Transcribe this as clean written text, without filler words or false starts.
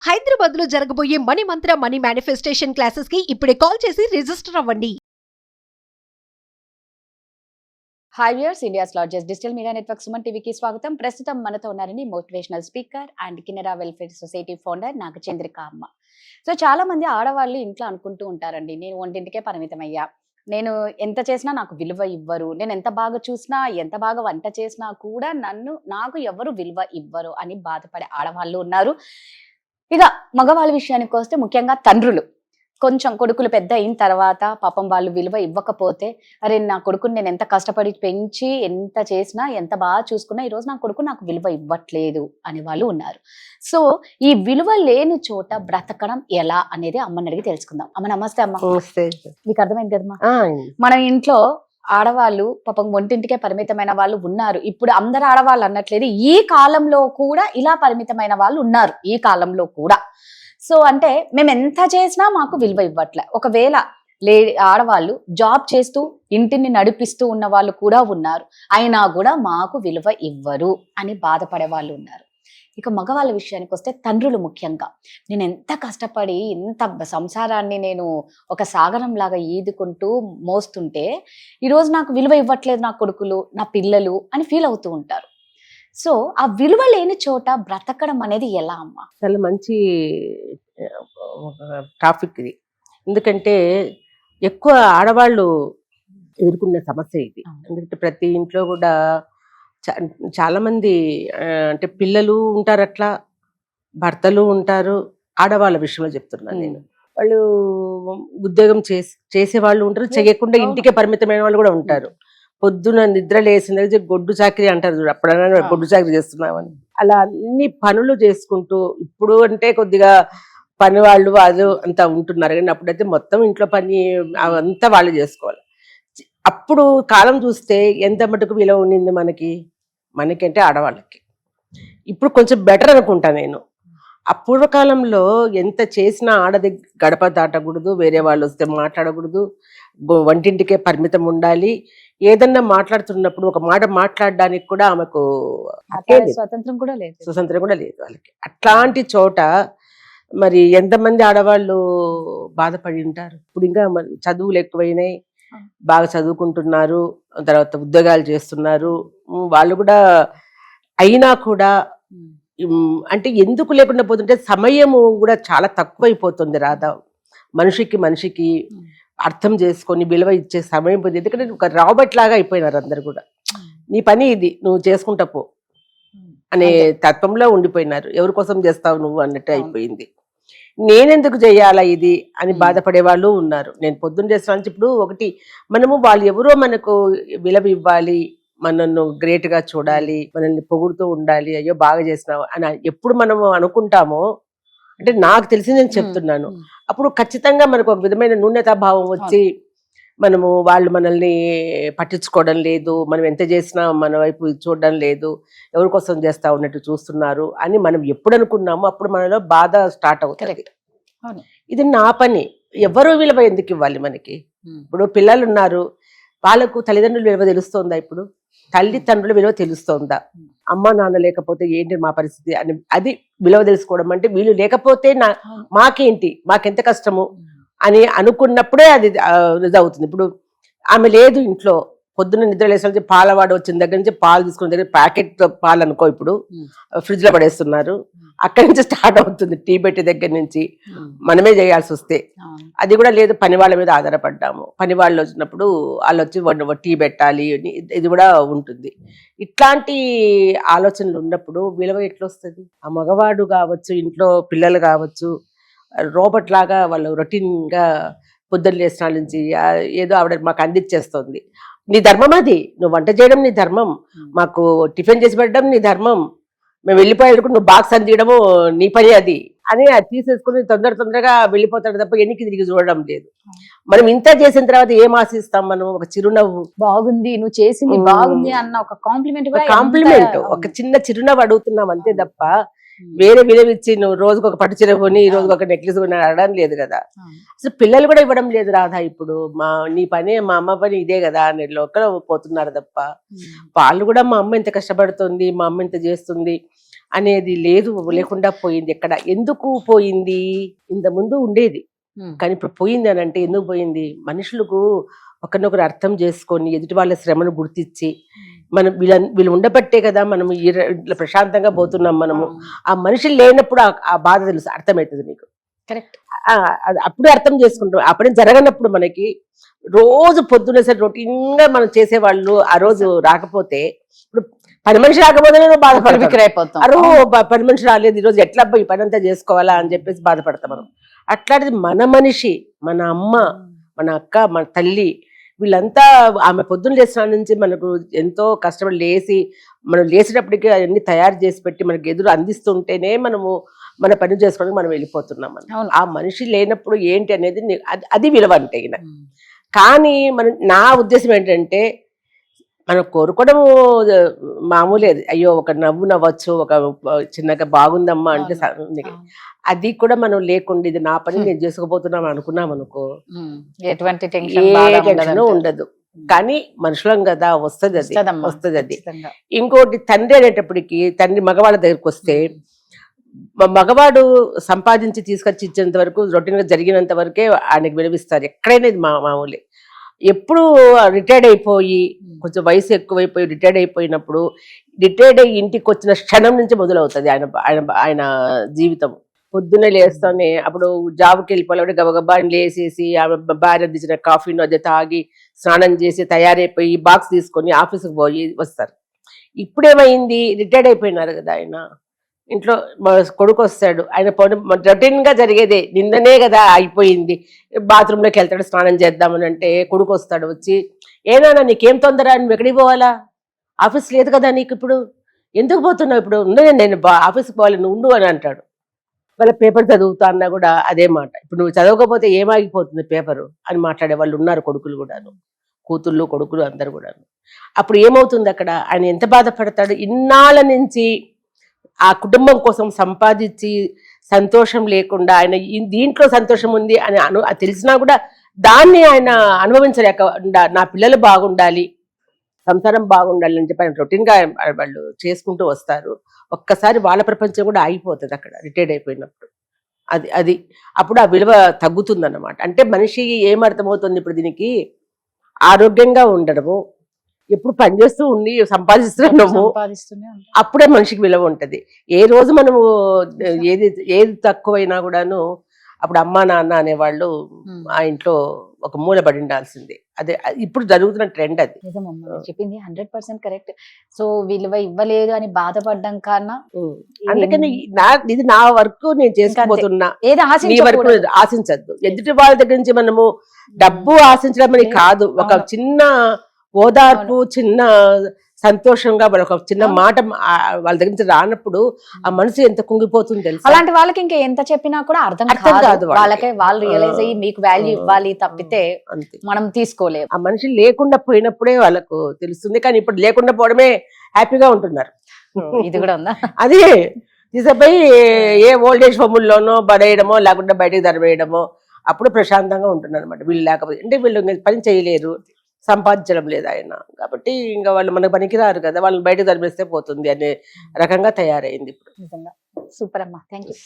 హైదరాబాద్ లో జరగబోయే మనీ మంత్ర money manifestation classes కి ఇప్పుడే కాల్ చేసి రిజిస్టర్ అవ్వండి. Hi viewers, India's largest digital media network Suman టీవీకి స్వాగతం. ప్రస్తుతం మనతో ఉన్నారని motivational speaker and Kinara welfare society founder Nagachandrika అమ్మ. సో చాలా మంది ఆడవాళ్ళు ఇంట్లో అనుకుంటూ ఉంటారండి, నేను వంటింటికే పరిమితమయ్యా, నేను ఎంత చేసినా నాకు విలువ ఇవ్వరు, నేను ఎంత బాగా చూసినా ఎంత బాగా వంట చేసినా కూడా నాకు ఎవరు విలువ ఇవ్వరు అని బాధపడే ఆడవాళ్ళు ఉన్నారు. ఇక మగవాళ్ళ విషయానికి వస్తే ముఖ్యంగా తండ్రులు కొంచెం కొడుకులు పెద్ద అయిన తర్వాత పాపం వాళ్ళు విలువ ఇవ్వకపోతే, అరే నా కొడుకుని నేను ఎంత కష్టపడి పెంచి ఎంత చేసినా ఎంత బాగా చూసుకున్నా ఈరోజు నా కొడుకు నాకు విలువ ఇవ్వట్లేదు అని వాళ్ళు ఉన్నారు. సో ఈ విలువ లేని చోట బ్రతకడం ఎలా అనేది అమ్మని అడిగి తెలుసుకుందాం. అమ్మ నమస్తే. అమ్మ మీకు అర్థమైంది కదమ్మా, మన ఇంట్లో ఆడవాళ్ళు పాపం వంటింటికే పరిమితమైన వాళ్ళు ఉన్నారు. ఇప్పుడు అందరు ఆడవాళ్ళు అన్నట్లేదు, ఈ కాలంలో కూడా ఇలా పరిమితమైన వాళ్ళు ఉన్నారు ఈ కాలంలో కూడా. సో అంటే మేము ఎంత చేసినా మాకు విలువ ఇవ్వట్లే. ఒకవేళ ఆడవాళ్ళు జాబ్ చేస్తూ ఇంటిని నడిపిస్తూ ఉన్న వాళ్ళు కూడా ఉన్నారు, అయినా కూడా మాకు విలువ ఇవ్వరు అని బాధపడే వాళ్ళు ఉన్నారు. ఇక మగవాళ్ళ విషయానికి వస్తే తండ్రులు ముఖ్యంగా, నేను ఎంత కష్టపడి ఎంత సంసారాన్ని నేను ఒక సాగరం లాగా ఈదుకుంటూ మోస్తుంటే ఈరోజు నాకు విలువ ఇవ్వట్లేదు నా కొడుకులు నా పిల్లలు అని ఫీల్ అవుతూ ఉంటారు. సో ఆ విలువ లేని చోట బ్రతకడం అనేది ఎలా అమ్మా? చాలా మంచి టాపిక్ ఇది. ఎందుకంటే ఎక్కువ ఆడవాళ్ళు ఎదుర్కొనే సమస్య ఇది. ఎందుకంటే ప్రతి ఇంట్లో కూడా చాలా మంది అంటే పిల్లలు ఉంటారు, అట్లా భర్తలు ఉంటారు. ఆడవాళ్ళ విషయంలో చెప్తున్నాను నేను. వాళ్ళు ఉద్యోగం చేసే వాళ్ళు ఉంటారు, చేయకుండా ఇంటికే పరిమితమైన వాళ్ళు కూడా ఉంటారు. పొద్దున నిద్ర లేసిన గొడ్డు చాకరీ అంటారు చూడు, అప్పుడైనా గొడ్డు చాకరీ చేస్తున్నామని. అలా అన్ని పనులు చేసుకుంటూ, ఇప్పుడు అంటే కొద్దిగా పని వాళ్ళు అది అంతా ఉంటున్నారు, కానీ అప్పుడైతే మొత్తం ఇంట్లో పని అవంతా వాళ్ళు చేసుకోవాలి. అప్పుడు కాలం చూస్తే ఎంత మటుకు విలువ ఉండింది మనకంటే ఆడవాళ్ళకి. ఇప్పుడు కొంచెం బెటర్ అనుకుంటా నేను. ఆ పూర్వకాలంలో ఎంత చేసినా ఆడది గడప దాటకూడదు, వేరే వాళ్ళు వస్తే మాట్లాడకూడదు, వంటింటికే పరిమితం ఉండాలి. ఏదన్నా మాట్లాడుతున్నప్పుడు ఒక మాట మాట్లాడడానికి కూడా ఆమెకు స్వతంత్రం కూడా లేదు వాళ్ళకి. అట్లాంటి చోట మరి ఎంతమంది ఆడవాళ్ళు బాధపడి ఉంటారు. ఇప్పుడు ఇంకా చదువులు ఎక్కువైనాయి, బాగా చదువుకుంటున్నారు, తర్వాత ఉద్యోగాలు చేస్తున్నారు. వాళ్ళు కూడా అయినా కూడా అంటే ఎందుకు లేకుండా పోతుంటే సమయము కూడా చాలా తక్కువైపోతుంది రాధా. మనిషికి అర్థం చేసుకొని విలువ ఇచ్చే సమయం పోతుంది. ఎందుకంటే ఒక రాబర్ట్ లాగా అయిపోయినారు అందరు కూడా. నీ పని ఇది, నువ్వు చేసుకుంటా పో అనే తత్వంలో ఉండిపోయినారు. ఎవరి కోసం చేస్తావు నువ్వు అన్నట్టు అయిపోయింది. నేనెందుకు చేయాలా ఇది అని బాధపడే వాళ్ళు ఉన్నారు. నేను పొద్దున్న చేస్తాను. ఇప్పుడు ఒకటి, మనము వాళ్ళు ఎవరో మనకు విలువ ఇవ్వాలి, మనల్ని గ్రేట్ గా చూడాలి, మనల్ని పొగుడుతూ ఉండాలి, అయ్యో బాగా చేసినావు అని ఎప్పుడు మనము అనుకుంటామో, అంటే నాకు తెలిసి నేను చెప్తున్నాను, అప్పుడు ఖచ్చితంగా మనకు ఒక విధమైన న్యూనతాభావం వచ్చి మనము వాళ్ళు మనల్ని పట్టించుకోవడం లేదు, మనం ఎంత చేసినా మన వైపు చూడడం లేదు, ఎవరి కోసం చేస్తా ఉన్నట్టు చూస్తున్నారు అని మనం ఎప్పుడు అనుకున్నామో అప్పుడు మనలో బాధ స్టార్ట్ అవుతుంది. ఇది నా పని, ఎవరు విలువ ఎందుకు ఇవ్వాలి మనకి? ఇప్పుడు పిల్లలు ఉన్నారు, వాళ్ళకు తల్లిదండ్రుల విలువ తెలుస్తోందా? ఇప్పుడు తల్లిదండ్రుల విలువ తెలుస్తోందా? అమ్మ నాన్న లేకపోతే ఏంటి మా పరిస్థితి అని అది విలువ తెలుసుకోవడం. అంటే వీళ్ళు లేకపోతే మాకేంటి, మాకెంత కష్టము అని అనుకున్నప్పుడే అది అవుతుంది. ఇప్పుడు ఆమె లేదు ఇంట్లో, పొద్దున్న నిద్ర లేసే పాలవాడు వచ్చిన దగ్గర నుంచి పాలు తీసుకున్న దగ్గర ప్యాకెట్ పాలు అనుకో, ఇప్పుడు ఫ్రిడ్జ్ లో పడేస్తున్నారు, అక్కడి నుంచి స్టార్ట్ అవుతుంది. టీ పెట్టే దగ్గర నుంచి మనమే చేయాల్సి వస్తే, అది కూడా లేదు, పని వాళ్ళ మీద ఆధారపడ్డాము. పని వాళ్ళు వచ్చినప్పుడు వాళ్ళు వచ్చి టీ పెట్టాలి, ఇది కూడా ఉంటుంది. ఇట్లాంటి ఆలోచనలు ఉన్నప్పుడు విలువ ఎట్లొస్తుంది? ఆ మగవాడు కావచ్చు, ఇంట్లో పిల్లలు కావచ్చు, రోబోట్ లాగా వాళ్ళు రొటీన్ గా పొద్దున్న లేచిన నుంచి ఏదో ఆవిడ మాకు అందించేస్తుంది. నీ ధర్మం అది, నువ్వు వంట చేయడం నీ ధర్మం, మాకు టిఫిన్ చేసి పెట్టడం నీ ధర్మం, మేము వెళ్ళిపోయేందుకు నువ్వు బాక్స్ అందియడము నీ పని అది అని అది తీసేసుకుని తొందరగా వెళ్ళిపోతాడు తప్ప వెనక్కి తిరిగి చూడడం లేదు. మనం ఇంత చేసిన తర్వాత ఏం ఆశిస్తాం? మనం ఒక చిరునవ్వు, బాగుంది నువ్వు చేసింది బాగుంది అన్న ఒక కాంప్లిమెంట్, ఒక చిన్న చిరునవ్వు అడుగుతున్నాం అంతే తప్ప వేరే విలువ ఇచ్చి నువ్వు రోజుకు ఒక పట్టు చీర కొని, ఈ రోజుకు ఒక నెక్లెస్ కొని అడగడం లేదు కదా. అసలు పిల్లలు కూడా ఇవ్వడం లేదు రాధా. ఇప్పుడు నీ పని, మా అమ్మ పని ఇదే కదా అని లోకల్ పోతున్నారు తప్ప వాళ్ళు కూడా మా అమ్మ ఎంత కష్టపడుతుంది, మా అమ్మ ఎంత చేస్తుంది అనేది లేదు, లేకుండా పోయింది. ఎక్కడ ఎందుకు పోయింది? ఇంత ముందు ఉండేది, కానీ ఇప్పుడు పోయింది అని అంటే ఎందుకు పోయింది? మనుషులకు ఒకరినొకరు అర్థం చేసుకొని ఎదుటి వాళ్ళ శ్రమను గుర్తించి మనం వీళ్ళు ఉండబట్టే కదా మనం ఇట్లా ప్రశాంతంగా పోతున్నాం. మనము ఆ మనుషులు లేనప్పుడు ఆ బాధ తెలుసు, అర్థమవుతుంది నీకు. కరెక్ట్. అప్పుడే అర్థం చేసుకుంటాం. అప్పుడే జరగనప్పుడు మనకి రోజు పొద్దున్న సరే రొటీన్ గా మనం చేసేవాళ్ళు ఆ రోజు రాకపోతే, ఇప్పుడు పని మనిషి రాకపోతే బాధపడతాం. అరో పని మనిషి రాలేదు ఈరోజు, ఎట్లా ఈ పని అంతా చేసుకోవాలా అని చెప్పేసి బాధపడతాం మనం. అట్లాంటిది మన మనిషి, మన అమ్మ, మన అక్క, మన తల్లి, వీళ్ళంతా ఆమె పొద్దున్న లేచిన నుంచి మనకు ఎంతో కష్టపడి లేచి, మనం లేచేటప్పటికి అవన్నీ తయారు చేసి పెట్టి మనకి ఎదురు అందిస్తుంటేనే మనము మన పని చేసుకోవడానికి మనం వెళ్ళిపోతున్నాం. ఆ మనిషి లేనప్పుడు ఏంటి అనేది అది విలువ అంటే. కానీ నా ఉద్దేశం ఏంటంటే, మనం కోరుకోవడము మామూలే. అయ్యో ఒక నవ్వు నవ్వచ్చు, ఒక చిన్నగా బాగుందమ్మా అంటే అది కూడా మనం లేకుండా ఇది నా పని నేను చేసుకోబోతున్నాం అనుకున్నాం అనుకో, ఎటువంటి టెన్షన్ ఉండదు. కానీ మనుషులం కదా, వస్తుంది అది. ఇంకోటి తండ్రి అనేటప్పటికి, తండ్రి మగవాళ్ళ దగ్గరికి వస్తే, మగవాడు సంపాదించి తీసుకొచ్చి ఇచ్చేంత వరకు, రొటీన్ గా జరిగినంత వరకే ఆయనకు విలువిస్తారు. ఎక్కడైనా ఇది మామూలే. ఎప్పుడు రిటైర్డ్ అయిపోయి కొంచెం వయసు ఎక్కువైపోయి రిటైర్డ్ అయిపోయినప్పుడు, రిటైర్డ్ అయ్యి ఇంటికి వచ్చిన క్షణం నుంచి మొదలవుతుంది ఆయన జీవితం. పొద్దున్నే లేస్తానే, అప్పుడు జాబ్కి వెళ్ళిపోవాలి, గబగబా లేసేసి ఆమె భార్య తెచ్చిన కాఫీను అదే తాగి స్నానం చేసి తయారైపోయి బాక్స్ తీసుకొని ఆఫీస్కి పోయి వస్తారు. ఇప్పుడేమైంది, రిటైర్డ్ అయిపోయినారు కదా ఆయన. ఇంట్లో కొడుకు వస్తాడు, ఆయన రొటీన్ గా జరిగేదే, నిన్ననే కదా అయిపోయింది. బాత్రూంలోకి వెళ్తాడు స్నానం చేద్దామని అంటే, కొడుకు వస్తాడు, వచ్చి ఏనా నీకేం తొందర, నువ్వు ఎక్కడికి పోవాలా, ఆఫీస్ లేదు కదా నీకు, ఇప్పుడు ఎందుకు పోతున్నావు, ఇప్పుడు నేను ఆఫీస్కి పోవాలి, నువ్వు ఉండు అని అంటాడు. వాళ్ళ పేపర్ చదువుతా అన్నా కూడా అదే మాట, ఇప్పుడు నువ్వు చదవకపోతే ఏమాగిపోతుంది పేపరు అని మాట్లాడే వాళ్ళు ఉన్నారు, కొడుకులు కూడాను, కూతుళ్ళు కొడుకులు అందరు కూడాను. అప్పుడు ఏమవుతుంది అక్కడ, ఆయన ఎంత బాధపడతాడు. ఇన్నాళ్ళ నుంచి ఆ కుటుంబం కోసం సంపాదించి సంతోషం లేకుండా, ఆయన దీంట్లో సంతోషం ఉంది అని తెలిసినా కూడా దాన్ని ఆయన అనుభవించలేకుండా, నా పిల్లలు బాగుండాలి, సంసారం బాగుండాలి అని చెప్పి ఆయన రొటీన్ గా వాళ్ళు చేసుకుంటూ వస్తారు. ఒక్కసారి వాళ్ళ ప్రపంచం కూడా ఆగిపోతుంది అక్కడ రిటైర్డ్ అయిపోయినప్పుడు. అది అప్పుడు ఆ విలువ తగ్గుతుంది అన్నమాట. అంటే మనిషి ఏమర్థమవుతుంది ఇప్పుడు దీనికి, ఆరోగ్యంగా ఉండడము, ఎప్పుడు పనిచేస్తూ ఉండి సంపాదిస్తున్నాము, అప్పుడే మనిషికి విలువ ఉంటది. ఏ రోజు మనము ఏది తక్కువైనా కూడాను అప్పుడు అమ్మా నాన్న అనేవాళ్ళు ఆ ఇంట్లో ఒక మూలబడి ఉండాల్సిందే. అదే ఇప్పుడు జరుగుతున్న ట్రెండ్ అది. చెప్పింది 100% కరెక్ట్. సో విలువ ఇవ్వలేదు అని బాధపడ్డం కన్నా, అందుకని ఇది నా వర్క్ నేను చేసుకోబోతున్నా, నీ వరకు ఆశించద్దు. ఎదుటి వాళ్ళ దగ్గర నుంచి మనము డబ్బు ఆశించడం అని కాదు, ఒక చిన్న ఓదార్పు, చిన్న సంతోషంగా ఒక చిన్న మాట వాళ్ళ దగ్గర నుంచి రానప్పుడు ఆ మనసు ఎంత కుంగిపోతుంది తెలుసు. అలాంటి వాళ్ళకి ఇంకా ఎంత చెప్పినా కూడా అర్థం కాదు. వాళ్ళకే వాళ్ళు రియలైజ్ అయ్యి మీకు వాల్యూ ఇవ్వాలి తప్పితే మనం తీసుకోలేము. ఆ మనిషి లేకుండా పోయినప్పుడే వాళ్ళకు తెలుస్తుంది. కానీ ఇప్పుడు లేకుండా పోవడమే హ్యాపీగా ఉంటున్నారు. ఇది కూడా ఉందా? అదే తీసుకుపోయి ఏ ఓల్డేజ్ హోముల్లోనో పడేయడమో లేకుంటే బయటకు తరివేయడమో, అప్పుడు ప్రశాంతంగా ఉంటున్నారు అనమాట. వీళ్ళు లేకపోతే అంటే వీళ్ళు పని చేయలేరు, సంపాదించడం లేదు ఆయన, కాబట్టి ఇంకా వాళ్ళు మనకు పనికిరారు కదా, వాళ్ళని బయటకు తరిమేస్తే పోతుంది అనే రకంగా తయారైంది ఇప్పుడు. నిజంగా సూపర్ అమ్మా, థ్యాంక్ యూ.